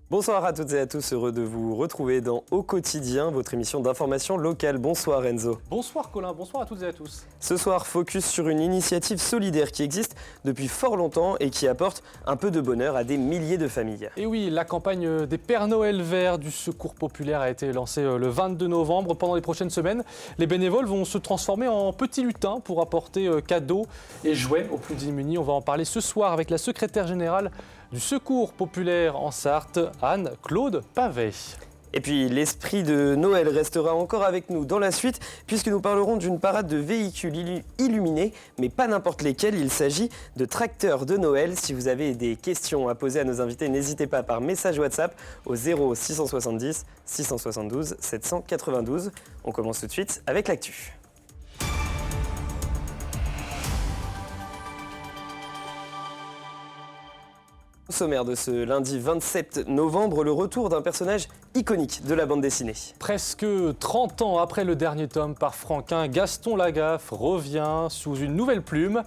Bonsoir à toutes et à tous, heureux de vous retrouver dans Au Quotidien, votre émission d'information locale. Bonsoir Enzo. Bonsoir Colin, bonsoir à toutes et à tous. Ce soir, focus sur une initiative solidaire qui existe depuis fort longtemps et qui apporte un peu de bonheur à des milliers de familles. Et oui, la campagne des Pères Noël verts du Secours populaire a été lancée le 22 novembre. Pendant les prochaines semaines, les bénévoles vont se transformer en petits lutins pour apporter cadeaux et jouets aux plus démunis. On va en parler ce soir avec la secrétaire générale du Secours populaire en Sarthe, Anne-Claude Pavet. Et puis l'esprit de Noël restera encore avec nous dans la suite puisque nous parlerons d'une parade de véhicules illuminés, mais pas n'importe lesquels, il s'agit de tracteurs de Noël. Si vous avez des questions à poser à nos invités, n'hésitez pas par message WhatsApp au 0670 672 792. On commence tout de suite avec l'actu. Au sommaire de ce lundi 27 novembre, le retour d'un personnage iconique de la bande dessinée. Presque 30 ans après le dernier tome par Franquin, Gaston Lagaffe revient sous une nouvelle plume.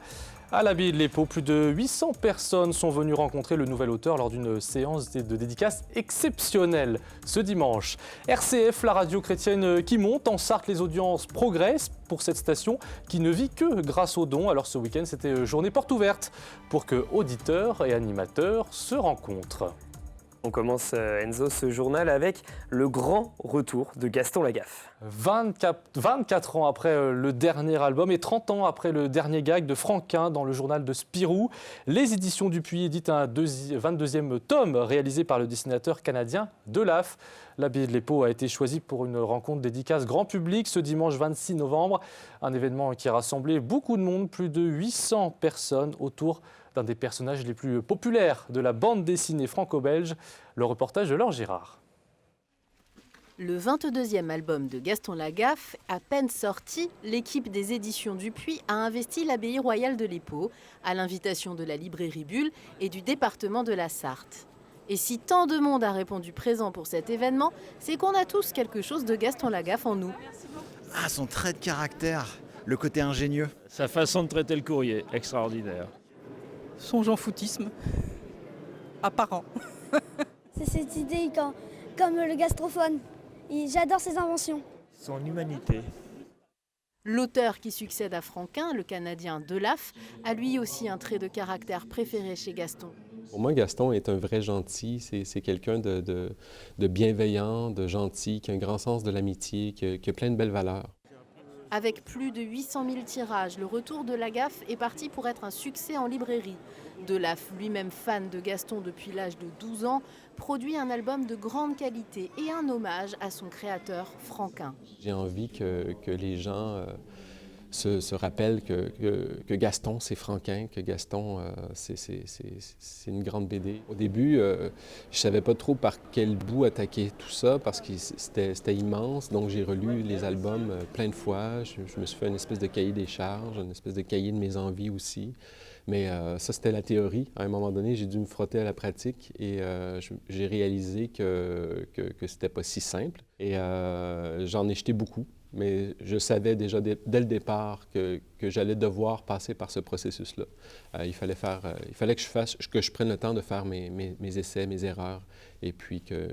À l'abbaye de l'Épau, plus de 800 personnes sont venues rencontrer le nouvel auteur lors d'une séance de dédicace exceptionnelle ce dimanche. RCF, la radio chrétienne qui monte en Sarthe, les audiences progressent pour cette station qui ne vit que grâce aux dons. Alors ce week-end, c'était journée porte ouverte pour que auditeurs et animateurs se rencontrent. On commence, Enzo, ce journal avec le grand retour de Gaston Lagaffe. 24 ans après le dernier album et 30 ans après le dernier gag de Franquin dans le journal de Spirou, les éditions Dupuis éditent un 22e tome réalisé par le dessinateur canadien Delaf. L'abbaye de l'Épau a été choisie pour une rencontre dédicace grand public ce dimanche 26 novembre. Un événement qui a rassemblé beaucoup de monde, plus de 800 personnes autour d'un des personnages les plus populaires de la bande dessinée franco-belge, le reportage de Laure Girard. Le 22e album de Gaston Lagaffe, à peine sorti, l'équipe des éditions Dupuis a investi l'abbaye royale de l'Épau, à l'invitation de la librairie Bulle et du département de la Sarthe. Et si tant de monde a répondu présent pour cet événement, c'est qu'on a tous quelque chose de Gaston Lagaffe en nous. Ah, son trait de caractère, le côté ingénieux. Sa façon de traiter le courrier, extraordinaire. Son jean-foutisme apparent. C'est cette idée comme le gastrophone. J'adore ses inventions. Son humanité. L'auteur qui succède à Franquin, le Canadien Delaf, a lui aussi un trait de caractère préféré chez Gaston. Pour moi, Gaston est un vrai gentil. C'est quelqu'un de bienveillant, de gentil, qui a un grand sens de l'amitié, qui a plein de belles valeurs. Avec plus de 800 000 tirages, le retour de Lagaffe est parti pour être un succès en librairie. Delaf, lui-même fan de Gaston depuis l'âge de 12 ans, produit un album de grande qualité et un hommage à son créateur Franquin. J'ai envie que les gens se rappellent que Gaston, c'est Franquin, que Gaston, c'est une grande BD. Au début, je ne savais pas trop par quel bout attaquer tout ça parce que c'était immense. Donc, j'ai relu les albums plein de fois. Je me suis fait une espèce de cahier des charges, une espèce de cahier de mes envies aussi. Mais ça, c'était la théorie. À un moment donné, j'ai dû me frotter à la pratique et j'ai réalisé que c'était pas si simple. Et j'en ai jeté beaucoup. Mais je savais déjà dès le départ que j'allais devoir passer par ce processus-là. Il fallait que je prenne le temps de faire mes essais, mes erreurs, et puis que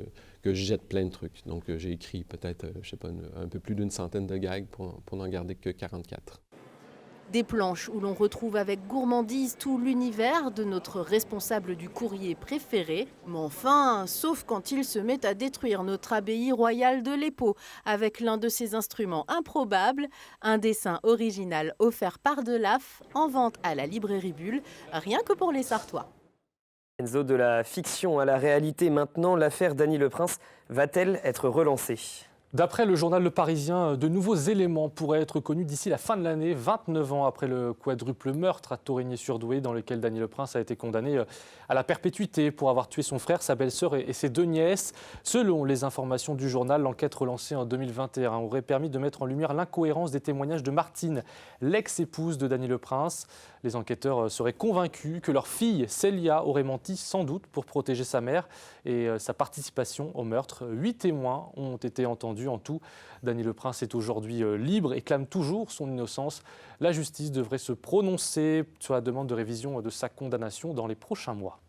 je jette plein de trucs. Donc j'ai écrit peut-être, je sais pas, un peu plus d'une centaine de gags pour n'en garder que 44. Des planches où l'on retrouve avec gourmandise tout l'univers de notre responsable du courrier préféré. Mais enfin, sauf quand il se met à détruire notre abbaye royale de l'Épau avec l'un de ses instruments improbables, un dessin original offert par Delaf en vente à la librairie Bulle, rien que pour les Sartois. Enzo, de la fiction à la réalité maintenant, l'affaire Dany Leprince va-t-elle être relancée ? D'après le journal Le Parisien, de nouveaux éléments pourraient être connus d'ici la fin de l'année, 29 ans après le quadruple meurtre à Torigny-sur-Douai, dans lequel Dany Leprince a été condamné à la perpétuité pour avoir tué son frère, sa belle-sœur et ses deux nièces. Selon les informations du journal, l'enquête relancée en 2021 aurait permis de mettre en lumière l'incohérence des témoignages de Martine, l'ex-épouse de Dany Leprince. Les enquêteurs seraient convaincus que leur fille, Célia, aurait menti sans doute pour protéger sa mère et sa participation au meurtre. 8 témoins ont été entendus en tout. Dany Leprince est aujourd'hui libre et clame toujours son innocence. La justice devrait se prononcer sur la demande de révision de sa condamnation dans les prochains mois.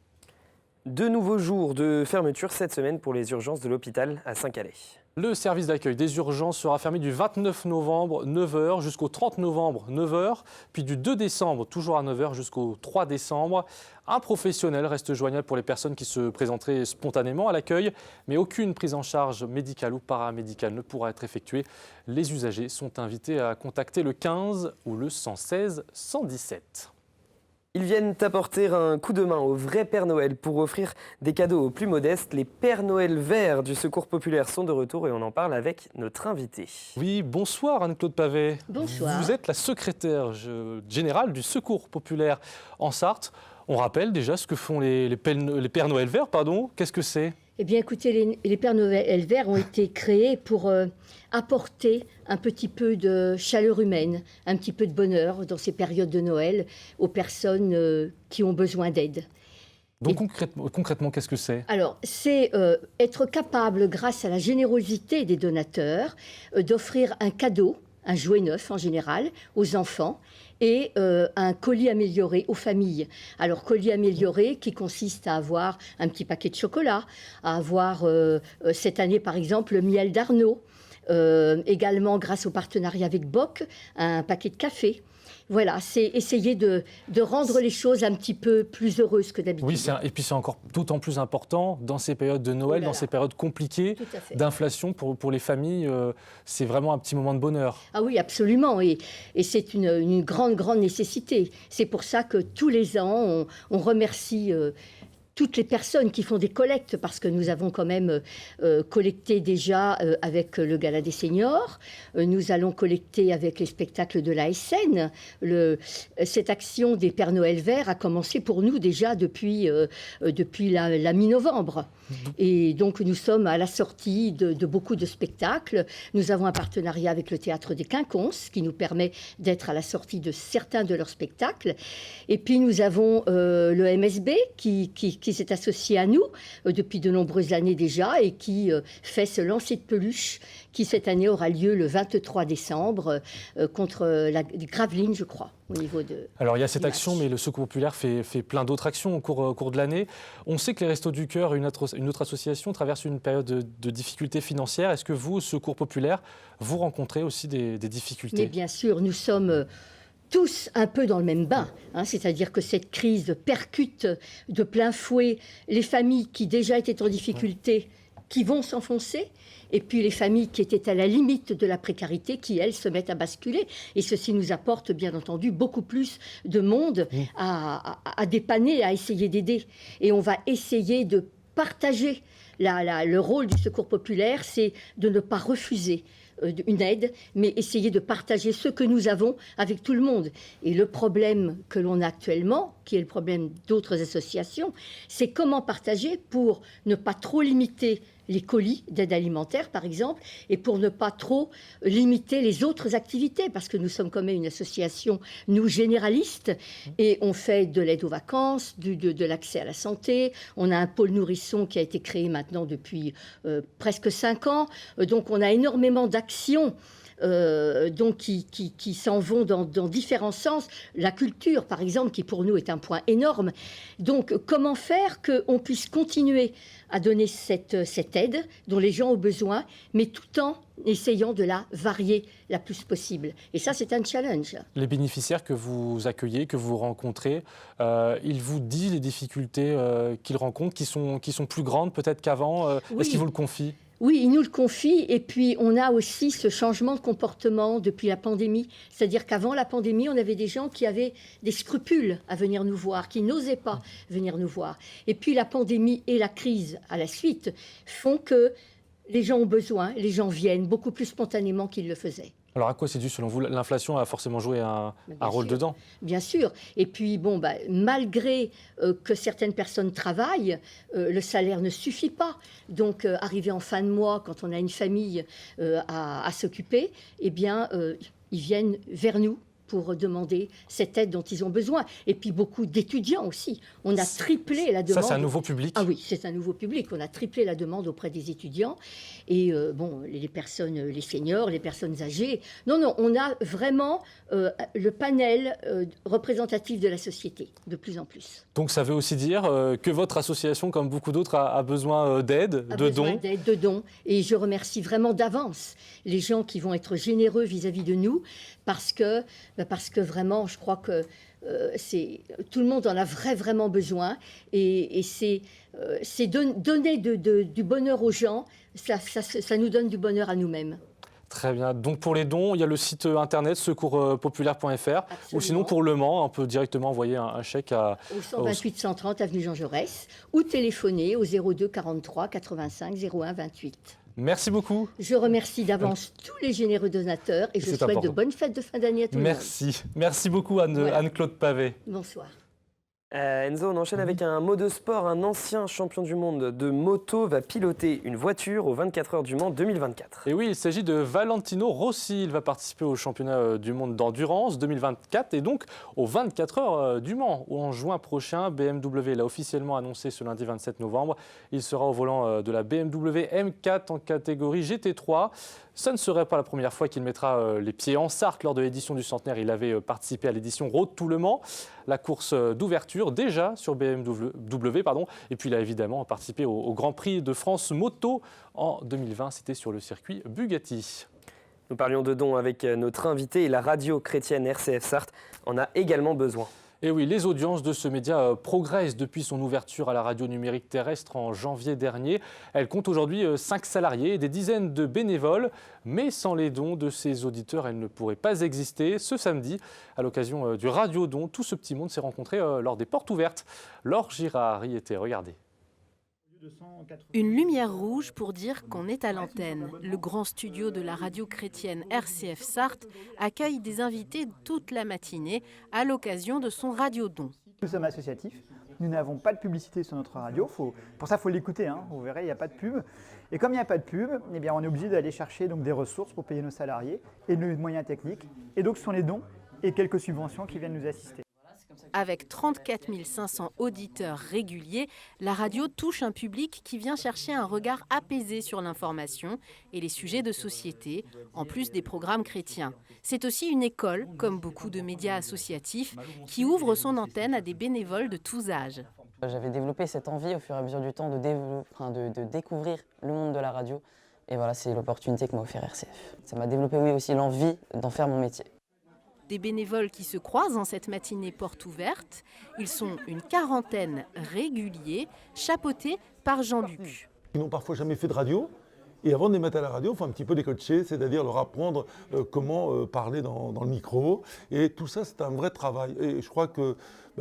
2 nouveaux jours de fermeture cette semaine pour les urgences de l'hôpital à Saint-Calais. Le service d'accueil des urgences sera fermé du 29 novembre 9h jusqu'au 30 novembre 9h, puis du 2 décembre toujours à 9h jusqu'au 3 décembre. Un professionnel reste joignable pour les personnes qui se présenteraient spontanément à l'accueil, mais aucune prise en charge médicale ou paramédicale ne pourra être effectuée. Les usagers sont invités à contacter le 15 ou le 116 117. Ils viennent apporter un coup de main au vrai Père Noël pour offrir des cadeaux aux plus modestes. Les Pères Noël verts du Secours populaire sont de retour et on en parle avec notre invité. Oui, bonsoir Anne-Claude Pavet. Bonsoir. Vous êtes la secrétaire générale du Secours populaire en Sarthe. On rappelle déjà ce que font les Pères Noël verts, pardon. Qu'est-ce que c'est ? Eh bien, écoutez, les Pères Noël verts ont été créés pour apporter un petit peu de chaleur humaine, un petit peu de bonheur dans ces périodes de Noël aux personnes qui ont besoin d'aide. Donc concrètement, qu'est-ce que c'est ? Alors, c'est être capable, grâce à la générosité des donateurs, d'offrir un cadeau, un jouet neuf en général, aux enfants, et un colis amélioré aux familles. Alors, colis amélioré qui consiste à avoir un petit paquet de chocolat, à avoir cette année, par exemple, le miel d'Arnaud, également, grâce au partenariat avec Bock, un paquet de café. Voilà, c'est essayer de rendre les choses un petit peu plus heureuses que d'habitude. Oui, et puis c'est encore d'autant plus important dans ces périodes de Noël, dans ces périodes compliquées d'inflation pour les familles. C'est vraiment un petit moment de bonheur. Ah oui, absolument. Et c'est une grande nécessité. C'est pour ça que tous les ans, on remercie toutes les personnes qui font des collectes, parce que nous avons quand même collecté déjà avec le Gala des Seniors. Nous allons collecter avec les spectacles de l'ASN. Cette action des Pères Noël verts a commencé pour nous déjà depuis la mi-novembre. Et donc, nous sommes à la sortie de beaucoup de spectacles. Nous avons un partenariat avec le Théâtre des Quinconces qui nous permet d'être à la sortie de certains de leurs spectacles. Et puis, nous avons le MSB qui s'est associé à nous depuis de nombreuses années déjà et qui fait ce lancer de peluche qui, cette année, aura lieu le 23 décembre contre la Gravelines, je crois. Au niveau de Alors il y a cette action, mais le Secours populaire fait plein d'autres actions au cours de l'année. On sait que les Restos du Cœur, une autre association, traverse une période de difficultés financières. Est-ce que vous, au Secours populaire, vous rencontrez aussi des difficultés ? Mais bien sûr, nous sommes tous un peu dans le même bain, c'est-à-dire que cette crise percute de plein fouet les familles qui déjà étaient en difficulté, qui vont s'enfoncer, et puis les familles qui étaient à la limite de la précarité, qui, elles, se mettent à basculer. Et ceci nous apporte, bien entendu, beaucoup plus de monde à dépanner, à essayer d'aider. Et on va essayer de partager. Le rôle du Secours populaire, c'est de ne pas refuser une aide, mais essayer de partager ce que nous avons avec tout le monde. Et le problème que l'on a actuellement, qui est le problème d'autres associations, c'est comment partager pour ne pas trop limiter les colis d'aide alimentaire, par exemple, et pour ne pas trop limiter les autres activités, parce que nous sommes quand même une association, nous, généralistes, et on fait de l'aide aux vacances, de l'accès à la santé. On a un pôle nourrisson qui a été créé maintenant depuis presque 5 ans. Donc, on a énormément d'actions donc qui s'en vont dans différents sens. La culture, par exemple, qui pour nous est un point énorme. Donc, comment faire qu'on puisse continuer à donner cette aide dont les gens ont besoin, mais tout en essayant de la varier la plus possible. Et ça, c'est un challenge. Les bénéficiaires que vous accueillez, que vous rencontrez, ils vous disent les difficultés qu'ils rencontrent, qui sont plus grandes peut-être qu'avant. Oui. Est-ce qu'ils vous le confient ? Oui, ils nous le confient. Et puis, on a aussi ce changement de comportement depuis la pandémie. C'est-à-dire qu'avant la pandémie, on avait des gens qui avaient des scrupules à venir nous voir, qui n'osaient pas venir nous voir. Et puis, la pandémie et la crise à la suite font que les gens ont besoin, les gens viennent beaucoup plus spontanément qu'ils le faisaient. Alors à quoi c'est dû selon vous ? L'inflation a forcément joué un rôle dedans ? Bien sûr. Et puis malgré que certaines personnes travaillent, le salaire ne suffit pas. Donc arrivé en fin de mois, quand on a une famille à s'occuper, eh bien ils viennent vers nous pour demander cette aide dont ils ont besoin. Et puis beaucoup d'étudiants aussi. On a triplé la demande. Ça, c'est un nouveau public. Ah oui, c'est un nouveau public. On a triplé la demande auprès des étudiants. Et les personnes, les seniors, les personnes âgées. Non, on a vraiment le panel représentatif de la société, de plus en plus. Donc ça veut aussi dire que votre association, comme beaucoup d'autres, a besoin d'aide, de dons. Et je remercie vraiment d'avance les gens qui vont être généreux vis-à-vis de nous, parce que vraiment, je crois que tout le monde en a vraiment besoin. Et c'est donner du bonheur aux gens, ça nous donne du bonheur à nous-mêmes. Très bien. Donc pour les dons, il y a le site internet secourspopulaire.fr. Ou sinon pour Le Mans, on peut directement envoyer un chèque au 128 130 avenue Jean Jaurès ou téléphoner au 02 43 85 01 28. Merci beaucoup. Je remercie d'avance tous les généreux donateurs et je souhaite de bonnes fêtes de fin d'année à tout le monde. Merci beaucoup Anne-Claude Pavé. Bonsoir. Enzo, on enchaîne avec un mot de sport. Un ancien champion du monde de moto va piloter une voiture aux 24 heures du Mans 2024. Et oui, il s'agit de Valentino Rossi. Il va participer au championnat du monde d'endurance 2024 et donc aux 24 heures du Mans. En juin prochain, BMW l'a officiellement annoncé ce lundi 27 novembre. Il sera au volant de la BMW M4 en catégorie GT3. Ce ne serait pas la première fois qu'il mettra les pieds en Sarthe. Lors de l'édition du centenaire, il avait participé à l'édition Road to Le Mans, la course d'ouverture déjà sur BMW. Et puis il a évidemment participé au Grand Prix de France Moto en 2020. C'était sur le circuit Bugatti. Nous parlions de dons avec notre invité et la radio chrétienne RCF Sarthe en a également besoin. Et oui, les audiences de ce média progressent depuis son ouverture à la radio numérique terrestre en janvier dernier. Elle compte aujourd'hui 5 salariés et des dizaines de bénévoles. Mais sans les dons de ses auditeurs, elle ne pourrait pas exister. Ce samedi, à l'occasion du Radio-Don, tout ce petit monde s'est rencontré lors des portes ouvertes. Laure Girard y était, regardez. Une lumière rouge pour dire qu'on est à l'antenne. Le grand studio de la radio chrétienne RCF Sarthe accueille des invités toute la matinée à l'occasion de son radio-don. Nous sommes associatifs, nous n'avons pas de publicité sur notre radio, pour ça il faut l'écouter, vous verrez, il n'y a pas de pub. Et comme il n'y a pas de pub, eh bien, on est obligé d'aller chercher donc, des ressources pour payer nos salariés et nos moyens techniques. Et donc ce sont les dons et quelques subventions qui viennent nous assister. Avec 34 500 auditeurs réguliers, la radio touche un public qui vient chercher un regard apaisé sur l'information et les sujets de société, en plus des programmes chrétiens. C'est aussi une école, comme beaucoup de médias associatifs, qui ouvre son antenne à des bénévoles de tous âges. J'avais développé cette envie au fur et à mesure du temps de découvrir le monde de la radio. Et voilà, c'est l'opportunité que m'a offert RCF. Ça m'a développé aussi l'envie d'en faire mon métier. Des bénévoles qui se croisent en cette matinée porte ouverte. Ils sont une quarantaine réguliers, chapeautés par Jean-Luc. Ils n'ont parfois jamais fait de radio. Et avant de les mettre à la radio, il faut un petit peu les coacher, c'est-à-dire leur apprendre comment parler dans le micro. Et tout ça, c'est un vrai travail. Et je crois que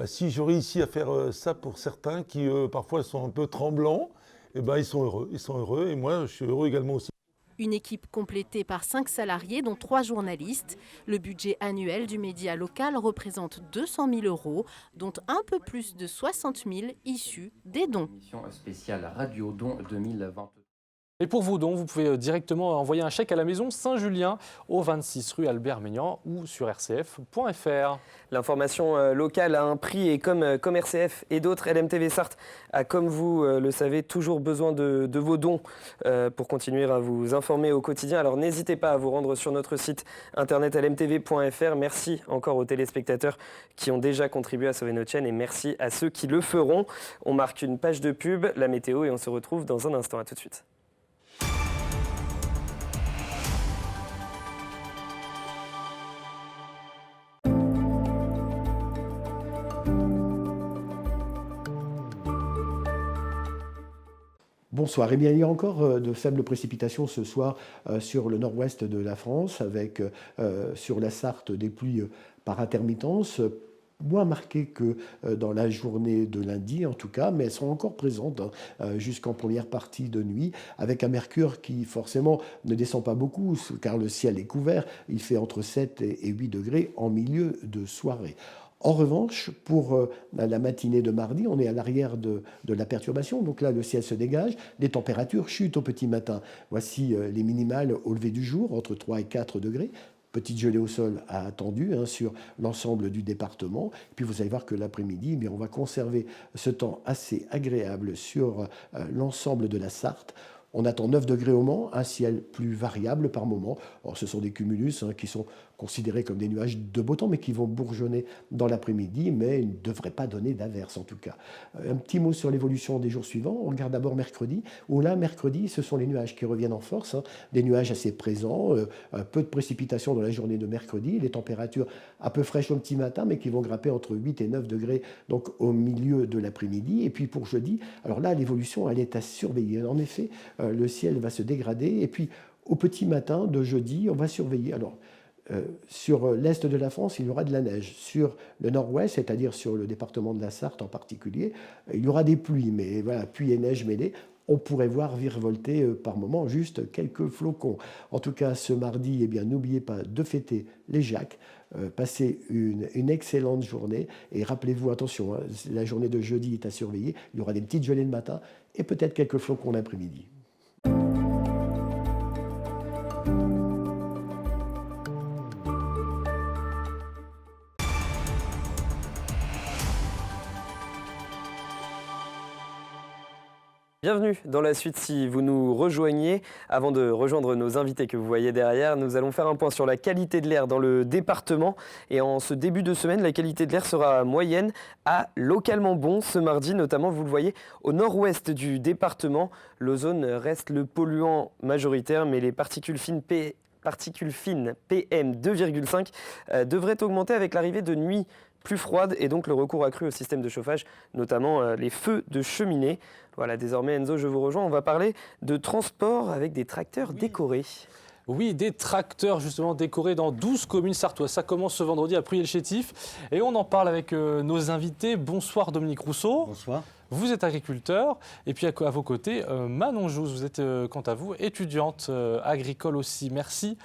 si j'ai réussi à faire ça pour certains qui parfois sont un peu tremblants, ils sont heureux. Ils sont heureux et moi, je suis heureux également aussi. Une équipe complétée par 5 salariés, dont 3 journalistes. Le budget annuel du média local représente 200 000 €, dont un peu plus de 60 000 issus des dons. Spéciale Radio Don 2020. Et pour vos dons, vous pouvez directement envoyer un chèque à la maison Saint-Julien au 26 rue Albert-Maignan ou sur rcf.fr. L'information locale a un prix et comme RCF et d'autres, LMTV Sarthe a, comme vous le savez, toujours besoin de vos dons pour continuer à vous informer au quotidien. Alors n'hésitez pas à vous rendre sur notre site internet lmtv.fr. Merci encore aux téléspectateurs qui ont déjà contribué à sauver notre chaîne et merci à ceux qui le feront. On marque une page de pub, la météo et on se retrouve dans un instant. À tout de suite. Bonsoir. Eh bien, il y a encore de faibles précipitations ce soir sur le nord-ouest de la France, avec sur la Sarthe des pluies par intermittence, moins marquées que dans la journée de lundi en tout cas, mais elles sont encore présentes jusqu'en première partie de nuit, avec un mercure qui forcément ne descend pas beaucoup, car le ciel est couvert, il fait entre 7 et 8 degrés en milieu de soirée. En revanche, pour la matinée de mardi, on est à l'arrière de la perturbation. Donc là, le ciel se dégage, les températures chutent au petit matin. Voici les minimales au lever du jour, entre 3 et 4 degrés. petite gelée au sol attendue sur l'ensemble du département. Puis vous allez voir que l'après-midi, on va conserver ce temps assez agréable sur l'ensemble de la Sarthe. On attend 9 degrés au Mans, un ciel plus variable par moment. Alors, ce sont des cumulus qui sont considérés comme des nuages de beau temps, mais qui vont bourgeonner dans l'après-midi, mais ils ne devraient pas donner d'averse en tout cas. Un petit mot sur l'évolution des jours suivants. On regarde d'abord mercredi, où là, mercredi, ce sont les nuages qui reviennent en force, des nuages assez présents, peu de précipitations dans la journée de mercredi, les températures un peu fraîches au petit matin, mais qui vont grimper entre 8 et 9 degrés donc au milieu de l'après-midi. Et puis pour jeudi, alors là, l'évolution, elle est à surveiller. En effet, le ciel va se dégrader, et puis au petit matin de jeudi, on va surveiller. Alors, sur l'est de la France, il y aura de la neige. Sur le nord-ouest, c'est-à-dire sur le département de la Sarthe en particulier, il y aura des pluies, mais voilà, pluie et neige mêlées. On pourrait voir virevolter par moments juste quelques flocons. En tout cas, ce mardi, n'oubliez pas de fêter les Jacques. Passez une excellente journée. Et rappelez-vous, attention, la journée de jeudi est à surveiller. Il y aura des petites gelées le matin et peut-être quelques flocons l'après-midi. Bienvenue dans la suite si vous nous rejoignez. Avant de rejoindre nos invités que vous voyez derrière, nous allons faire un point sur la qualité de l'air dans le département. Et en ce début de semaine, la qualité de l'air sera moyenne à localement bon. Ce mardi, notamment, vous le voyez, au nord-ouest du département, l'ozone reste le polluant majoritaire, mais les particules fines PM 2,5 devraient augmenter avec l'arrivée de nuits plus froides et donc le recours accru au système de chauffage, notamment les feux de cheminée. Voilà, désormais Enzo, je vous rejoins, on va parler de transport avec des tracteurs décorés. Oui, des tracteurs justement décorés dans 12 communes sartoises. Ça commence ce vendredi à Prunier-le-Chétif et on en parle avec nos invités. Bonsoir Dominique Rousseau. Bonsoir. Vous êtes agriculteur et puis à vos côtés, Manon Jouze, vous êtes quant à vous étudiante agricole aussi. Merci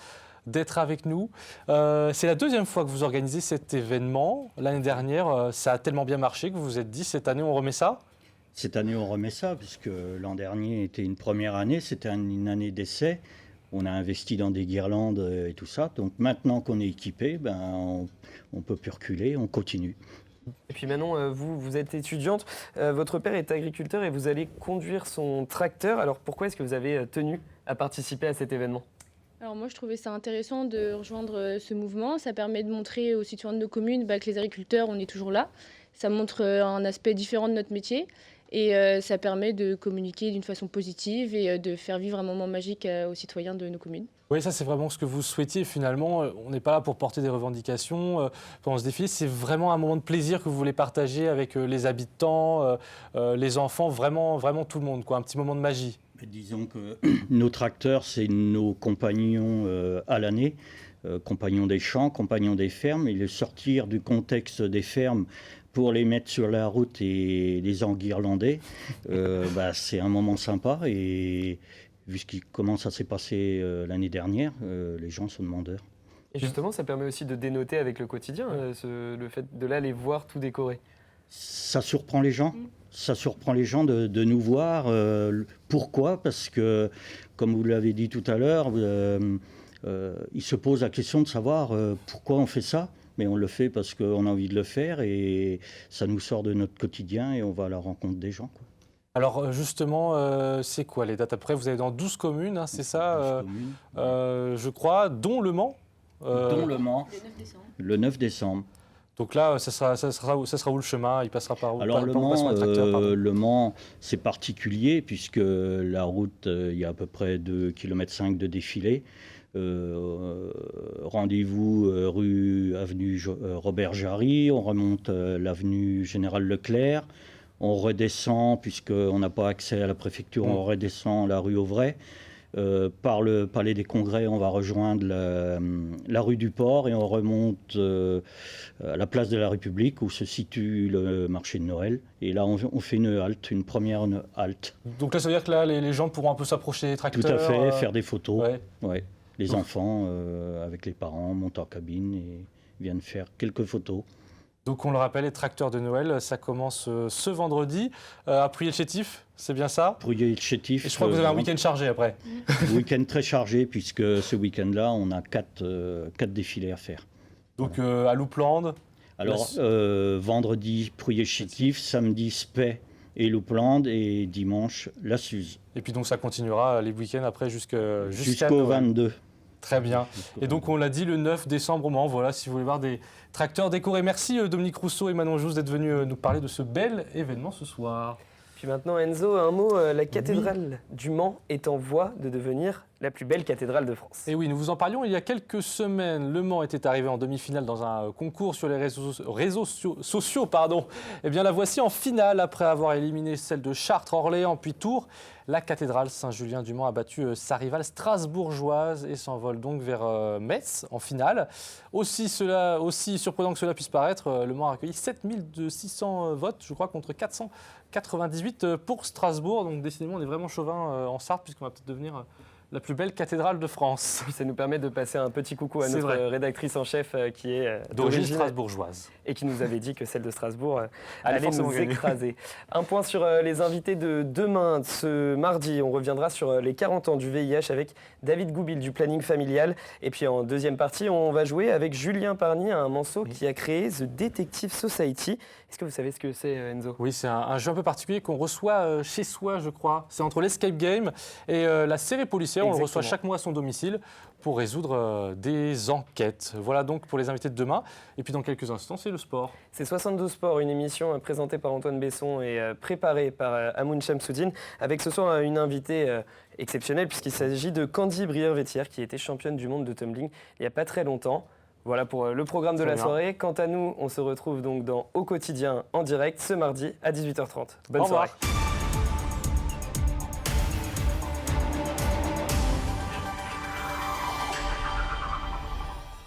d'être avec nous. C'est la deuxième fois que vous organisez cet événement. L'année dernière, ça a tellement bien marché que vous vous êtes dit, cette année, on remet ça ? Cette année, on remet ça, puisque l'an dernier était une première année, c'était une année d'essai. On a investi dans des guirlandes et tout ça. Donc maintenant qu'on est équipé, on ne peut plus reculer, on continue. Et puis Manon, vous êtes étudiante, votre père est agriculteur et vous allez conduire son tracteur. Alors pourquoi est-ce que vous avez tenu à participer à cet événement ? Alors moi, je trouvais ça intéressant de rejoindre ce mouvement. Ça permet de montrer aux citoyens de nos communes que les agriculteurs, on est toujours là. Ça montre un aspect différent de notre métier et ça permet de communiquer d'une façon positive et de faire vivre un moment magique aux citoyens de nos communes. Oui, ça c'est vraiment ce que vous souhaitiez finalement. On n'est pas là pour porter des revendications pendant ce défilé. C'est vraiment un moment de plaisir que vous voulez partager avec les habitants, les enfants, vraiment, vraiment tout le monde, quoi. Un petit moment de magie. Disons que nos tracteurs, c'est nos compagnons à l'année, compagnons des champs, compagnons des fermes. Et le sortir du contexte des fermes pour les mettre sur la route et les enguirlander, c'est un moment sympa. Et vu comment ça s'est passé l'année dernière, les gens sont demandeurs. Et justement, ça permet aussi de dénoter avec le quotidien, le fait de là les voir tout décoré. Ça surprend les gens. Ça surprend les gens de nous voir. Pourquoi ? Parce que, comme vous l'avez dit tout à l'heure, ils se posent la question de savoir pourquoi on fait ça. Mais on le fait parce qu'on a envie de le faire et ça nous sort de notre quotidien et on va à la rencontre des gens, quoi. Alors justement, c'est quoi les dates ? Après, vous allez dans 12 communes, hein, c'est ça, je crois, dont Le Mans. Dont Le Mans, le 9 décembre. Donc là, ça sera où le chemin ? Il passera par où ? Alors le Mans, c'est particulier puisque la route, il y a à peu près 2,5 km de défilé. Rendez-vous avenue Robert Jarry, on remonte l'avenue Général Leclerc, on redescend, puisqu'on n'a pas accès à la préfecture, on redescend la rue Auvray. Par le Palais des Congrès, on va rejoindre la rue du Port et on remonte à la place de la République où se situe le marché de Noël. Et là, on fait une première halte. Donc là, ça veut dire que là, les gens pourront un peu s'approcher des tracteurs. Tout à fait, faire des photos. Ouais. Les enfants, avec les parents, montent en cabine et viennent faire quelques photos. Donc on le rappelle, les tracteurs de Noël, ça commence ce vendredi à Pruyé-le-Chétif, c'est bien ça? Pruyé-le-Chétif. Et je crois que vous avez un week-end chargé après. Un week-end très chargé puisque ce week-end-là, on a 4 défilés à faire. Donc à Louplande. Alors vendredi Pruyé-le-Chétif, samedi Spey et Louplande et dimanche la Suze. Et puis donc ça continuera les week-ends après jusqu'au 22. Très bien. Et donc on l'a dit le 9 décembre au Mans, voilà, si vous voulez voir des tracteurs décorés. Merci Dominique Rousseau et Manon Jousse d'être venus nous parler de ce bel événement ce soir. Puis maintenant Enzo, un mot, la cathédrale du Mans est en voie de devenir la plus belle cathédrale de France. Et oui, nous vous en parlions il y a quelques semaines. Le Mans était arrivé en demi-finale dans un concours sur les réseaux sociaux. Eh bien la voici en finale après avoir éliminé celle de Chartres, Orléans puis Tours. La cathédrale Saint-Julien du Mans a battu sa rivale strasbourgeoise et s'envole donc vers Metz en finale. Aussi surprenant que cela puisse paraître, le Mans a accueilli 7600 votes, je crois, contre 498 pour Strasbourg. Donc décidément, on est vraiment chauvin en Sarthe puisqu'on va peut-être devenir la plus belle cathédrale de France. Ça nous permet de passer un petit coucou à notre rédactrice en chef qui est d'origine strasbourgeoise et qui nous avait dit que celle de Strasbourg allait nous écraser. Un point sur les invités de demain. Ce mardi, on reviendra sur les 40 ans du VIH avec David Goubil du planning familial. Et puis en deuxième partie, on va jouer avec Julien Parny, un manceau qui a créé The Detective Society. Est-ce que vous savez ce que c'est, Enzo? Oui, c'est un jeu un peu particulier qu'on reçoit chez soi, je crois. C'est entre l'escape game et la série policière. Exactement. On le reçoit chaque mois à son domicile pour résoudre des enquêtes. Voilà donc pour les invités de demain. Et puis dans quelques instants, c'est le sport. C'est 72 Sports, une émission présentée par Antoine Besson et préparée par Amoun Chamsoudine, avec ce soir une invitée exceptionnelle puisqu'il s'agit de Candy Brière-Vétière qui était championne du monde de tumbling il n'y a pas très longtemps. Voilà pour le programme de la soirée. Quant à nous, on se retrouve donc dans Au Quotidien en direct ce mardi à 18h30. Bonne soirée.